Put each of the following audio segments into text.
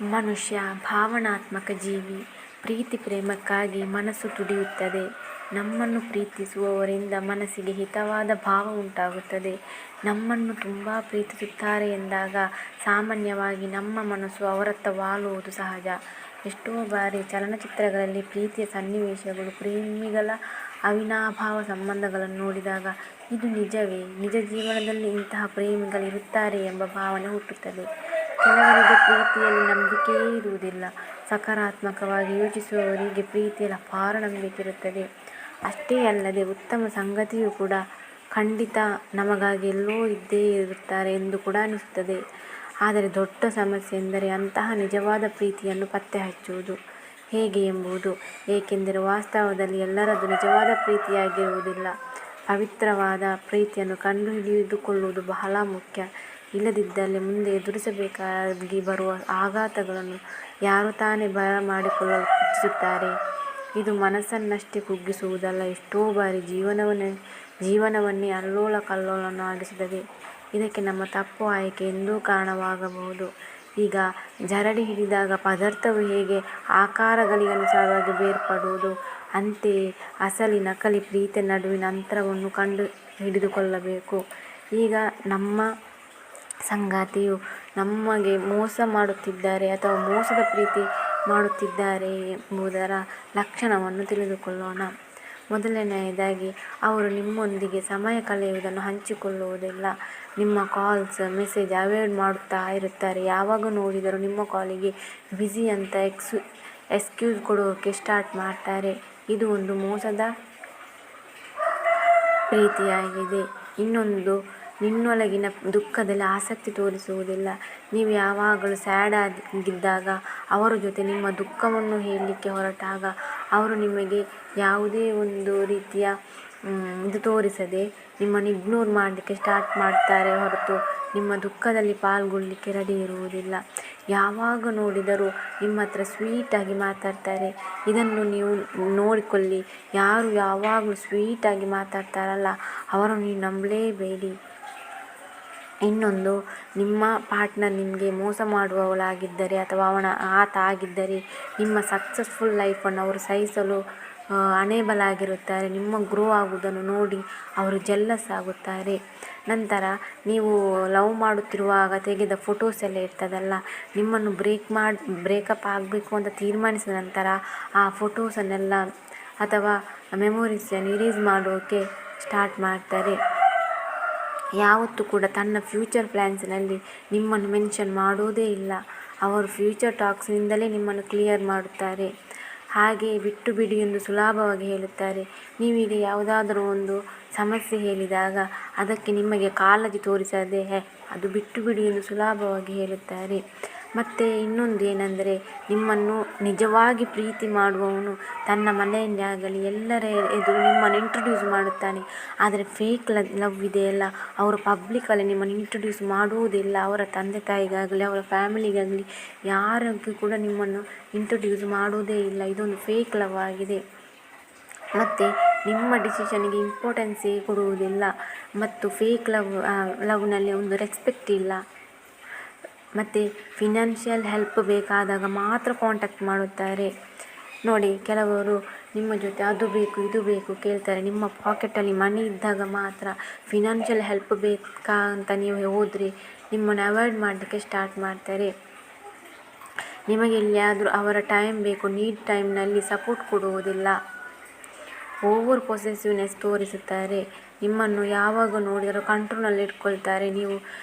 ಮನುಷ್ಯ ಭಾವನಾತ್ಮಕ ಜೀವಿ. ಪ್ರೀತಿ ಪ್ರೇಮಕ್ಕಾಗಿ ಮನಸ್ಸು ತುಡಿಯುತ್ತದೆ. ನಮ್ಮನ್ನು ಪ್ರೀತಿಸುವವರಿಂದ ಮನಸ್ಸಿಗೆ ಹಿತವಾದ ಭಾವ ಉಂಟಾಗುತ್ತದೆ. ನಮ್ಮನ್ನು ತುಂಬ ಪ್ರೀತಿಸುತ್ತಾರೆ ಎಂದಾಗ ಸಾಮಾನ್ಯವಾಗಿ ನಮ್ಮ ಮನಸ್ಸು ಅವರತ್ತ ವಾಲುವುದು ಸಹಜ. ಎಷ್ಟೋ ಬಾರಿ ಚಲನಚಿತ್ರಗಳಲ್ಲಿ ಪ್ರೀತಿಯ ಸನ್ನಿವೇಶಗಳು, ಪ್ರೇಮಿಗಳ ಅವಿನಾಭಾವ ಸಂಬಂಧಗಳನ್ನು ನೋಡಿದಾಗ ಇದು ನಿಜವೇ, ನಿಜ ಜೀವನದಲ್ಲಿ ಇಂತಹ ಪ್ರೇಮಿಗಳಿರುತ್ತಾರೆ ಎಂಬ ಭಾವನೆ ಹುಟ್ಟುತ್ತದೆ. ಕೆಲವರಿಗೆ ಪ್ರೀತಿಯಲ್ಲಿ ನಂಬಿಕೆಯೇ ಇರುವುದಿಲ್ಲ. ಸಕಾರಾತ್ಮಕವಾಗಿ ಯೋಚಿಸುವವರಿಗೆ ಪ್ರೀತಿಯಲ್ಲಿ ಅಪಾರ ನಂಬಿಕೆ ಇರುತ್ತದೆ. ಅಷ್ಟೇ ಅಲ್ಲದೆ ಉತ್ತಮ ಸಂಗಾತಿಯೂ ಕೂಡ ಖಂಡಿತ ನಮಗಾಗಿ ಎಲ್ಲೋ ಇದ್ದೇ ಇರುತ್ತಾರೆ ಎಂದು ಕೂಡ ಅನಿಸುತ್ತದೆ. ಆದರೆ ದೊಡ್ಡ ಸಮಸ್ಯೆ ಎಂದರೆ ಅಂತಹ ನಿಜವಾದ ಪ್ರೀತಿಯನ್ನು ಪತ್ತೆ ಹಚ್ಚುವುದು ಹೇಗೆ ಎಂಬುದು. ಏಕೆಂದರೆ ವಾಸ್ತವದಲ್ಲಿ ಎಲ್ಲರದ್ದು ನಿಜವಾದ ಪ್ರೀತಿಯಾಗಿರುವುದಿಲ್ಲ. ಪವಿತ್ರವಾದ ಪ್ರೀತಿಯನ್ನು ಕಂಡುಹಿಡಿದುಕೊಳ್ಳುವುದು ಬಹಳ ಮುಖ್ಯ. ಇಲ್ಲದಿದ್ದಲ್ಲಿ ಮುಂದೆ ಎದುರಿಸಬೇಕಾಗಿ ಬರುವ ಆಘಾತಗಳನ್ನು ಯಾರು ತಾನೇ ಬರಮಾಡಿಕೊಳ್ಳಲು ಇಚ್ಛಿಸುತ್ತಾರೆ. ಇದು ಮನಸ್ಸನ್ನಷ್ಟೇ ಕುಗ್ಗಿಸುವುದಲ್ಲ, ಎಷ್ಟೋ ಬಾರಿ ಜೀವನವನ್ನೇ ಅಲ್ಲೋಲ ಕಲ್ಲೋಲನಾಗಿಸುತ್ತದೆ. ಇದಕ್ಕೆ ನಮ್ಮ ತಪ್ಪು ಆಯ್ಕೆ ಎಂದೂ ಕಾರಣವಾಗಬಹುದು. ಈಗ ಜರಡಿ ಹಿಡಿದಾಗ ಪದಾರ್ಥವು ಹೇಗೆ ಆಕಾರಗಳಿಗನುಸಾರವಾಗಿ ಬೇರ್ಪಡುವುದು, ಅಂತೆಯೇ ಅಸಲಿ ನಕಲಿ ಪ್ರೀತಿಯ ನಡುವಿನ ಅಂತರವನ್ನು ಕಂಡು ಹಿಡಿದುಕೊಳ್ಳಬೇಕು. ಈಗ ನಮ್ಮ ಸಂಗಾತಿಯು ನಮಗೆ ಮೋಸ ಮಾಡುತ್ತಿದ್ದಾರೆ ಅಥವಾ ಮೋಸದ ಪ್ರೀತಿ ಮಾಡುತ್ತಿದ್ದಾರೆ ಎಂಬುದರ ಲಕ್ಷಣವನ್ನು ತಿಳಿದುಕೊಳ್ಳೋಣ. ಮೊದಲನೆಯದಾಗಿ, ಅವರು ನಿಮ್ಮೊಂದಿಗೆ ಸಮಯ ಕಳೆಯುವುದನ್ನು ಹಂಚಿಕೊಳ್ಳುವುದಿಲ್ಲ. ನಿಮ್ಮ ಕಾಲ್ಸ್, ಮೆಸೇಜ್ ಅವಾಯ್ಡ್ ಮಾಡುತ್ತಾ ಇರುತ್ತಾರೆ. ಯಾವಾಗ ನೋಡಿದರೂ ನಿಮ್ಮ ಕಾಲಿಗೆ ಬ್ಯುಸಿ ಅಂತ ಎಕ್ಸ್ಕ್ಯೂಸ್ ಕೊಡೋಕೆ ಸ್ಟಾರ್ಟ್ ಮಾಡ್ತಾರೆ. ಇದು ಒಂದು ಮೋಸದ ಪ್ರೀತಿಯಾಗಿದೆ. ಇನ್ನೊಂದು, ನಿನ್ನೊಳಗಿನ ದುಃಖದಲ್ಲಿ ಆಸಕ್ತಿ ತೋರಿಸುವುದಿಲ್ಲ. ನೀವು ಯಾವಾಗಲೂ ಸ್ಯಾಡ್ ಆಗಿದ್ದಾಗ, ಅವರ ಜೊತೆ ನಿಮ್ಮ ದುಃಖವನ್ನು ಹೇಳಲಿಕ್ಕೆ ಹೊರಟಾಗ ಅವರು ನಿಮಗೆ ಯಾವುದೇ ಒಂದು ರೀತಿಯ ಇದು ತೋರಿಸದೆ ನಿಮ್ಮನ್ನು ಇಗ್ನೋರ್ ಮಾಡಲಿಕ್ಕೆ ಸ್ಟಾರ್ಟ್ ಮಾಡ್ತಾರೆ ಹೊರತು ನಿಮ್ಮ ದುಃಖದಲ್ಲಿ ಪಾಲ್ಗೊಳ್ಳಲಿಕ್ಕೆ ರೆಡಿ ಇರುವುದಿಲ್ಲ. ಯಾವಾಗ ನೋಡಿದರೂ ನಿಮ್ಮ ಹತ್ರ ಸ್ವೀಟಾಗಿ ಮಾತಾಡ್ತಾರೆ. ಇದನ್ನು ನೀವು ನೋಡಿಕೊಳ್ಳಿ. ಯಾರು ಯಾವಾಗಲೂ ಸ್ವೀಟಾಗಿ ಮಾತಾಡ್ತಾರಲ್ಲ ಅವರನ್ನು ನೀವು ನಂಬಲೇಬೇಡಿ. ಇನ್ನೊಂದು, ನಿಮ್ಮ ಪಾರ್ಟ್ನರ್ ನಿಮಗೆ ಮೋಸ ಮಾಡುವವಳಾಗಿದ್ದರೆ ಅಥವಾ ಆತ ಆಗಿದ್ದರೆ ನಿಮ್ಮ ಸಕ್ಸಸ್ಫುಲ್ ಲೈಫನ್ನು ಅವರು ಸಹಿಸಲು ಅನೇಬಲ್ ಆಗಿರುತ್ತಾರೆ. ನಿಮ್ಮ ಗ್ರೋ ಆಗುವುದನ್ನು ನೋಡಿ ಅವರು ಜೆಲ್ಲಸ್ ಆಗುತ್ತಾರೆ. ನಂತರ ನೀವು ಲವ್ ಮಾಡುತ್ತಿರುವಾಗ ತೆಗೆದ ಫೋಟೋಸ್ ಎಲ್ಲ ಇರ್ತದಲ್ಲ, ನಿಮ್ಮನ್ನು ಬ್ರೇಕಪ್ ಆಗಬೇಕು ಅಂತ ತೀರ್ಮಾನಿಸಿದ ನಂತರ ಆ ಫೋಟೋಸನ್ನೆಲ್ಲ ಅಥವಾ ಮೆಮೊರೀಸನ್ನು ಇರೇಸ್ ಮಾಡೋಕ್ಕೆ ಸ್ಟಾರ್ಟ್ ಮಾಡ್ತಾರೆ. ಯಾವತ್ತೂ ಕೂಡ ತನ್ನ ಫ್ಯೂಚರ್ ಪ್ಲ್ಯಾನ್ಸ್ನಲ್ಲಿ ನಿಮ್ಮನ್ನು ಮೆನ್ಷನ್ ಮಾಡೋದೇ ಇಲ್ಲ. ಅವರು ಫ್ಯೂಚರ್ ಟಾಕ್ಸ್ನಿಂದಲೇ ನಿಮ್ಮನ್ನು ಕ್ಲಿಯರ್ ಮಾಡುತ್ತಾರೆ. ಹಾಗೆ ಬಿಟ್ಟು ಬಿಡಿ ಎಂದು ಸುಲಭವಾಗಿ ಹೇಳುತ್ತಾರೆ. ನೀವೀಗ ಯಾವುದಾದರೂ ಒಂದು ಸಮಸ್ಯೆ ಹೇಳಿದಾಗ ಅದಕ್ಕೆ ನಿಮಗೆ ಕಾಳಜಿ ತೋರಿಸದೆ ಅದು ಬಿಟ್ಟು ಬಿಡಿ ಎಂದು ಸುಲಭವಾಗಿ ಹೇಳುತ್ತಾರೆ. ಮತ್ತು ಇನ್ನೊಂದು ಏನೆಂದರೆ, ನಿಮ್ಮನ್ನು ನಿಜವಾಗಿ ಪ್ರೀತಿ ಮಾಡುವವನು ತನ್ನ ಮನೆಯಲ್ಲಾಗಲಿ ಎಲ್ಲರ ಎದುರು ನಿಮ್ಮನ್ನು ಇಂಟ್ರೊಡ್ಯೂಸ್ ಮಾಡುತ್ತಾನೆ. ಆದರೆ ಫೇಕ್ ಲವ್ ಇದೆಯಲ್ಲ, ಅವರು ಪಬ್ಲಿಕಲ್ಲಿ ನಿಮ್ಮನ್ನು ಇಂಟ್ರೊಡ್ಯೂಸ್ ಮಾಡುವುದಿಲ್ಲ. ಅವರ ತಂದೆ ತಾಯಿಗಾಗಲಿ ಅವರ ಫ್ಯಾಮಿಲಿಗಾಗಲಿ ಯಾರಿಗೂ ಕೂಡ ನಿಮ್ಮನ್ನು ಇಂಟ್ರೊಡ್ಯೂಸ್ ಮಾಡುವುದೇ ಇಲ್ಲ. ಇದೊಂದು ಫೇಕ್ ಲವ್ ಆಗಿದೆ. ಮತ್ತು ನಿಮ್ಮ ಡಿಸಿಷನ್ಗೆ ಇಂಪಾರ್ಟೆನ್ಸೇ ಕೊಡುವುದಿಲ್ಲ. ಮತ್ತು ಫೇಕ್ ಲವ್ನಲ್ಲಿ ಒಂದು ರೆಸ್ಪೆಕ್ಟ್ ಇಲ್ಲ. ಮತ್ತು ಫಿನಾನ್ಷಿಯಲ್ ಹೆಲ್ಪ್ ಬೇಕಾದಾಗ ಮಾತ್ರ ಕಾಂಟ್ಯಾಕ್ಟ್ ಮಾಡುತ್ತಾರೆ. ನೋಡಿ, ಕೆಲವರು ನಿಮ್ಮ ಜೊತೆ ಅದು ಬೇಕು ಇದು ಬೇಕು ಕೇಳ್ತಾರೆ. ನಿಮ್ಮ ಪಾಕೆಟಲ್ಲಿ ಮನಿ ಇದ್ದಾಗ ಮಾತ್ರ. ಫಿನಾನ್ಷಿಯಲ್ ಹೆಲ್ಪ್ ಬೇಕಾ ಅಂತ ನೀವು ಹೋದರೆ ನಿಮ್ಮನ್ನು ಅವಾಯ್ಡ್ ಮಾಡಲಿಕ್ಕೆ ಸ್ಟಾರ್ಟ್ ಮಾಡ್ತಾರೆ. ನಿಮಗೆ ಎಲ್ಲಿಯಾದರೂ ಅವರ ಟೈಮ್ ಬೇಕು, ನೀಡ್ ಟೈಮ್ನಲ್ಲಿ ಸಪೋರ್ಟ್ ಕೊಡುವುದಿಲ್ಲ. ಓವರ್ ಪೊಸೆಸಿವ್ನೆಸ್ ತೋರಿಸುತ್ತಾರೆ. ನಿಮ್ಮನ್ನು ಯಾವಾಗ ನೋಡಿದರೂ ಕಂಟ್ರೋಲಲ್ಲಿ ಇಟ್ಕೊಳ್ತಾರೆ. ನೀವು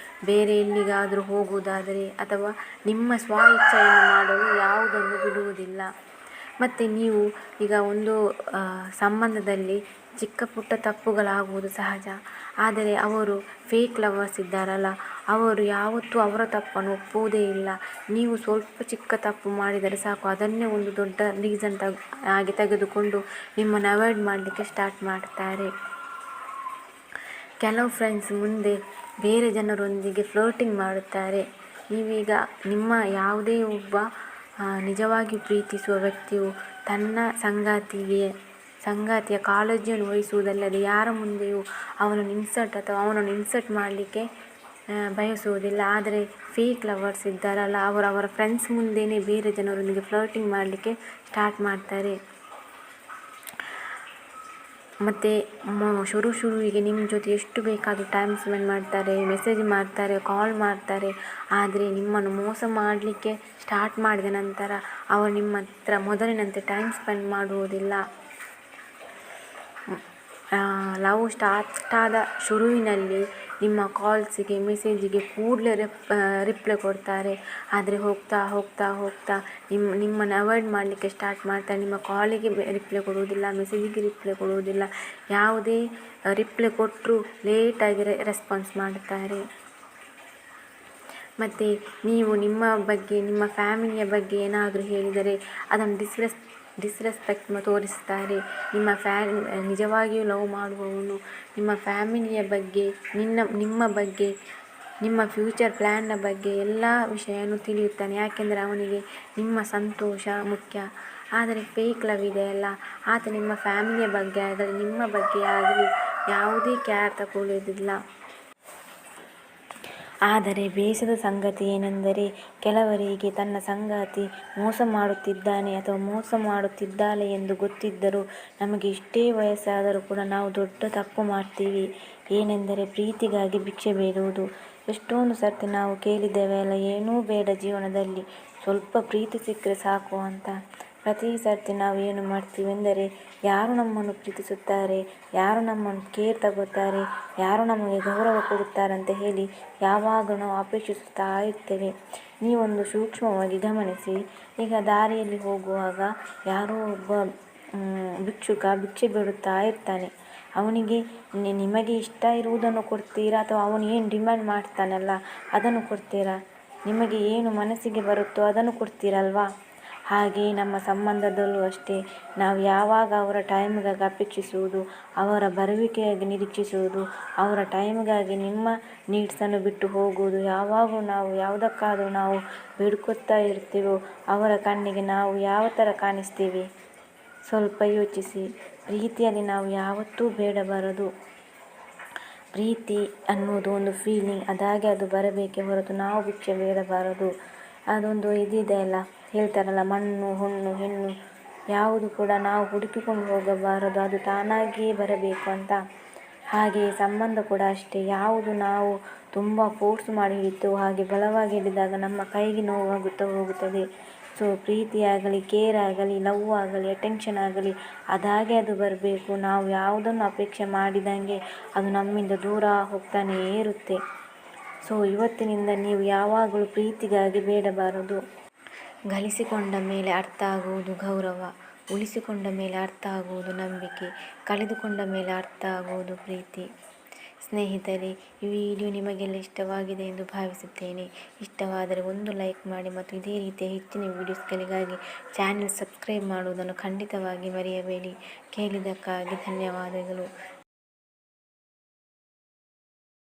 ಬೇರೆ ಎಲ್ಲಿಗಾದರೂ ಹೋಗುವುದಾದರೆ ಅಥವಾ ನಿಮ್ಮ ಸ್ವ ಇಚ್ಛೆಯನ್ನು ಮಾಡಲು ಯಾವುದನ್ನು ಬಿಡುವುದಿಲ್ಲ. ಮತ್ತು ನೀವು ಈಗ ಒಂದು ಸಂಬಂಧದಲ್ಲಿ ಚಿಕ್ಕ ಪುಟ್ಟ ತಪ್ಪುಗಳಾಗುವುದು ಸಹಜ. ಆದರೆ ಅವರು ಫೇಕ್ ಲವರ್ಸ್ ಇದ್ದಾರಲ್ಲ, ಅವರು ಯಾವತ್ತೂ ಅವರ ತಪ್ಪನ್ನು ಒಪ್ಪುವುದೇ ಇಲ್ಲ. ನೀವು ಸ್ವಲ್ಪ ಚಿಕ್ಕ ತಪ್ಪು ಮಾಡಿದರೆ ಸಾಕು, ಅದನ್ನೇ ಒಂದು ದೊಡ್ಡ ರೀಸನ್ ಆಗಿ ತೆಗೆದುಕೊಂಡು ನಿಮ್ಮನ್ನು ಅವಾಯ್ಡ್ ಮಾಡಲಿಕ್ಕೆ ಸ್ಟಾರ್ಟ್ ಮಾಡ್ತಾರೆ. ಕೆಲವು ಫ್ರೆಂಡ್ಸ್ ಮುಂದೆ ಬೇರೆ ಜನರೊಂದಿಗೆ ಫ್ಲರ್ಟಿಂಗ್ ಮಾಡುತ್ತಾರೆ. ನೀವೀಗ ನಿಮ್ಮ ಯಾವುದೇ ಒಬ್ಬ ನಿಜವಾಗಿ ಪ್ರೀತಿಸುವ ವ್ಯಕ್ತಿಯು ತನ್ನ ಸಂಗಾತಿಯ ಕಾಳಜಿಯನ್ನು ವಹಿಸುವುದಲ್ಲದೆ ಯಾರ ಮುಂದೆಯೂ ಅವನನ್ನು ಇನ್ಸರ್ಟ್ ಮಾಡಲಿಕ್ಕೆ ಬಯಸುವುದಿಲ್ಲ. ಆದರೆ ಫೇಕ್ ಲವರ್ಸ್ ಇದ್ದಾರಲ್ಲ, ಅವರ ಫ್ರೆಂಡ್ಸ್ ಮುಂದೆಯೇ ಬೇರೆ ಜನರೊಂದಿಗೆ ಫ್ಲರ್ಟಿಂಗ್ ಮಾಡಲಿಕ್ಕೆ ಸ್ಟಾರ್ಟ್ ಮಾಡ್ತಾರೆ. ಮತ್ತು ಶುರುವಿಗೆ ನಿಮ್ಮ ಜೊತೆ ಎಷ್ಟು ಬೇಕಾದರೂ ಟೈಮ್ ಸ್ಪೆಂಡ್ ಮಾಡ್ತಾರೆ, ಮೆಸೇಜ್ ಮಾಡ್ತಾರೆ, ಕಾಲ್ ಮಾಡ್ತಾರೆ. ಆದರೆ ನಿಮ್ಮನ್ನು ಮೋಸ ಮಾಡಲಿಕ್ಕೆ ಸ್ಟಾರ್ಟ್ ಮಾಡಿದ ನಂತರ ಅವರು ನಿಮ್ಮ ಹತ್ರ ಮೊದಲಿನಂತೆ ಟೈಮ್ ಸ್ಪೆಂಡ್ ಮಾಡುವುದಿಲ್ಲ. ಲವ್ ಸ್ಟಾರ್ಟ್ ಆದ ಶುರುವಿನಲ್ಲಿ ನಿಮ್ಮ ಕಾಲ್ಸಿಗೆ ಮೆಸೇಜಿಗೆ ಕೂಡಲೇ ರಿಪ್ಲೈ ಕೊಡ್ತಾರೆ. ಆದರೆ ಹೋಗ್ತಾ ಹೋಗ್ತಾ ಹೋಗ್ತಾ ನಿಮ್ಮನ್ನು ಅವಾಯ್ಡ್ ಮಾಡಲಿಕ್ಕೆ ಸ್ಟಾರ್ಟ್ ಮಾಡ್ತಾರೆ. ನಿಮ್ಮ ಕಾಲಿಗೆ ರಿಪ್ಲೈ ಕೊಡುವುದಿಲ್ಲ, ಮೆಸೇಜಿಗೆ ರಿಪ್ಲೈ ಕೊಡುವುದಿಲ್ಲ. ಯಾವುದೇ ರಿಪ್ಲೈ ಕೊಟ್ಟರೂ ಲೇಟಾಗಿ ರೆಸ್ಪಾನ್ಸ್ ಮಾಡುತ್ತಾರೆ. ಮತ್ತು ನೀವು ನಿಮ್ಮ ಬಗ್ಗೆ, ನಿಮ್ಮ ಫ್ಯಾಮಿಲಿಯ ಬಗ್ಗೆ ಏನಾದರೂ ಹೇಳಿದರೆ ಅದನ್ನು ಡಿಸ್ರೆಸ್ಪೆಕ್ಟ್ ತೋರಿಸ್ತಾರೆ. ನಿಜವಾಗಿಯೂ ಲವ್ ಮಾಡುವವನು ನಿಮ್ಮ ಫ್ಯಾಮಿಲಿಯ ಬಗ್ಗೆ, ನಿಮ್ಮ ಬಗ್ಗೆ, ನಿಮ್ಮ ಫ್ಯೂಚರ್ ಪ್ಲ್ಯಾನ್ನ ಬಗ್ಗೆ ಎಲ್ಲ ವಿಷಯನೂ ತಿಳಿಯುತ್ತಾನೆ. ಯಾಕೆಂದರೆ ಅವನಿಗೆ ನಿಮ್ಮ ಸಂತೋಷ ಮುಖ್ಯ. ಆದರೆ ಫೇಕ್ ಲವ್ ಇದೆಯಲ್ಲ, ಆತ ನಿಮ್ಮ ಫ್ಯಾಮಿಲಿಯ ಬಗ್ಗೆ ಆಗಲಿ ನಿಮ್ಮ ಬಗ್ಗೆ ಆಗಲಿ ಯಾವುದೇ ಕೇರ್ ತಗೊಳ್ಳೋದಿಲ್ಲ. ಆದರೆ ಬೇಸರದ ಸಂಗತಿ ಏನೆಂದರೆ, ಕೆಲವರಿಗೆ ತನ್ನ ಸಂಗಾತಿ ಮೋಸ ಮಾಡುತ್ತಿದ್ದಾನೆ ಅಥವಾ ಮೋಸ ಮಾಡುತ್ತಿದ್ದಾಳೆ ಎಂದು ಗೊತ್ತಿದ್ದರೂ ನಮಗೆ ಎಷ್ಟೇ ವಯಸ್ಸಾದರೂ ಕೂಡ ನಾವು ದೊಡ್ಡ ತಪ್ಪು ಮಾಡ್ತೀವಿ. ಏನೆಂದರೆ ಪ್ರೀತಿಗಾಗಿ ಭಿಕ್ಷೆ ಬೇಡುವುದು. ಎಷ್ಟೊಂದು ಸರ್ತಿ ನಾವು ಕೇಳಿದ್ದೇವೆ ಅಲ್ಲ, ಏನೂ ಬೇಡ ಜೀವನದಲ್ಲಿ, ಸ್ವಲ್ಪ ಪ್ರೀತಿ ಸಿಕ್ಕರೆ ಸಾಕು ಅಂತ. ಪ್ರತಿ ಸರ್ತಿ ನಾವು ಏನು ಮಾಡ್ತೀವಿ ಎಂದರೆ, ಯಾರು ನಮ್ಮನ್ನು ಪ್ರೀತಿಸುತ್ತಾರೆ, ಯಾರು ನಮ್ಮನ್ನು ಕೇರ್ ತಗೋತಾರೆ, ಯಾರು ನಮಗೆ ಗೌರವ ಕೊಡುತ್ತಾರೆ ಅಂತ ಹೇಳಿ ಯಾವಾಗಲೂ ನಾವು ಅಪೇಕ್ಷಿಸುತ್ತಾ ಇರ್ತೇವೆ. ನೀವೊಂದು ಸೂಕ್ಷ್ಮವಾಗಿ ಗಮನಿಸಿ. ಈಗ ದಾರಿಯಲ್ಲಿ ಹೋಗುವಾಗ ಯಾರೋ ಒಬ್ಬ ಭಿಕ್ಷುಕ ಭಿಕ್ಷೆ ಬೇಡುತ್ತಾ ಇರ್ತಾನೆ. ಅವನಿಗೆ ನಿಮಗೆ ಇಷ್ಟ ಇರುವುದನ್ನು ಕೊಡ್ತೀರಾ ಅಥವಾ ಅವನು ಏನು ಡಿಮ್ಯಾಂಡ್ ಮಾಡ್ತಾನಲ್ಲ ಅದನ್ನು ಕೊಡ್ತೀರಾ? ನಿಮಗೆ ಏನು ಮನಸ್ಸಿಗೆ ಬರುತ್ತೋ ಅದನ್ನು ಕೊಡ್ತೀರಲ್ವಾ? ಹಾಗೆಯೇ ನಮ್ಮ ಸಂಬಂಧದಲ್ಲೂ ಅಷ್ಟೇ. ನಾವು ಯಾವಾಗ ಅವರ ಟೈಮ್ಗಾಗಿ ಅಪೇಕ್ಷಿಸುವುದು, ಅವರ ಬರುವಿಕೆಯಾಗಿ ನಿರೀಕ್ಷಿಸುವುದು, ಅವರ ಟೈಮ್ಗಾಗಿ ನಿಮ್ಮ ನೀಡ್ಸನ್ನು ಬಿಟ್ಟು ಹೋಗುವುದು, ಯಾವಾಗಲೂ ನಾವು ಯಾವುದಕ್ಕಾದರೂ ನಾವು ಬೇಡ್ಕೊತಾ ಇರ್ತೀವೋ ಅವರ ಕಣ್ಣಿಗೆ ನಾವು ಯಾವ ಥರ ಕಾಣಿಸ್ತೀವಿ? ಸ್ವಲ್ಪ ಯೋಚಿಸಿ. ಪ್ರೀತಿಯಲ್ಲಿ ನಾವು ಯಾವತ್ತೂ ಬೇಡಬಾರದು. ಪ್ರೀತಿ ಅನ್ನೋದು ಒಂದು ಫೀಲಿಂಗ್, ಅದಾಗೆ ಅದು ಬರಬೇಕೇ ಹೊರತು ನಾವು ಭಿಕ್ಷೆ ಬೇಡಬಾರದು. ಅದೊಂದು ಇದಿದೆ ಅಲ್ಲ, ಹೇಳ್ತಾರಲ್ಲ, ಮಣ್ಣು ಹೊಣ್ಣು ಹೆಣ್ಣು ಯಾವುದು ಕೂಡ ನಾವು ಹುಡುಕಿಕೊಂಡು ಹೋಗಬಾರದು, ಅದು ತಾನಾಗಿಯೇ ಬರಬೇಕು ಅಂತ. ಹಾಗೆಯೇ ಸಂಬಂಧ ಕೂಡ ಅಷ್ಟೇ. ಯಾವುದು ನಾವು ತುಂಬ ಫೋರ್ಸ್ ಮಾಡಿ ಹಿಡಿತೇವೋ ಹಾಗೆ ಬಲವಾಗಿ ಹಿಡಿದಾಗ ನಮ್ಮ ಕೈಗೆ ನೋವಾಗುತ್ತಾ ಹೋಗುತ್ತದೆ. ಸೊ ಪ್ರೀತಿಯಾಗಲಿ, ಕೇರ್ ಆಗಲಿ, ಲವ್ ಆಗಲಿ, ಅಟೆನ್ಷನ್ ಆಗಲಿ ಅದಾಗೆ ಅದು ಬರಬೇಕು. ನಾವು ಯಾವುದನ್ನು ಅಪೇಕ್ಷೆ ಮಾಡಿದಂಗೆ ಅದು ನಮ್ಮಿಂದ ದೂರ ಹೋಗ್ತಾನೇ ಇರುತ್ತೆ. ಸೊ ಇವತ್ತಿನಿಂದ ನೀವು ಯಾವಾಗಲೂ ಪ್ರೀತಿಗಾಗಿ ಬೇಡಬಾರದು. ಗಳಿಸಿಕೊಂಡ ಮೇಲೆ ಅರ್ಥ ಆಗುವುದು ಗೌರವ, ಉಳಿಸಿಕೊಂಡ ಮೇಲೆ ಅರ್ಥ ಆಗುವುದು ನಂಬಿಕೆ, ಕಳೆದುಕೊಂಡ ಮೇಲೆ ಅರ್ಥ ಆಗುವುದು ಪ್ರೀತಿ. ಸ್ನೇಹಿತರೆ, ಈ ವಿಡಿಯೋ ನಿಮಗೆಲ್ಲ ಇಷ್ಟವಾಗಿದೆ ಎಂದು ಭಾವಿಸುತ್ತೇನೆ. ಇಷ್ಟವಾದರೆ ಒಂದು ಲೈಕ್ ಮಾಡಿ ಮತ್ತು ಇದೇ ರೀತಿಯ ಹೆಚ್ಚಿನ ವಿಡಿಯೋಸ್ಗಳಿಗಾಗಿ ಚಾನೆಲ್ ಸಬ್ಸ್ಕ್ರೈಬ್ ಮಾಡುವುದನ್ನು ಖಂಡಿತವಾಗಿ ಮರೆಯಬೇಡಿ. ಕೇಳಿದ್ದಕ್ಕಾಗಿ ಧನ್ಯವಾದಗಳು.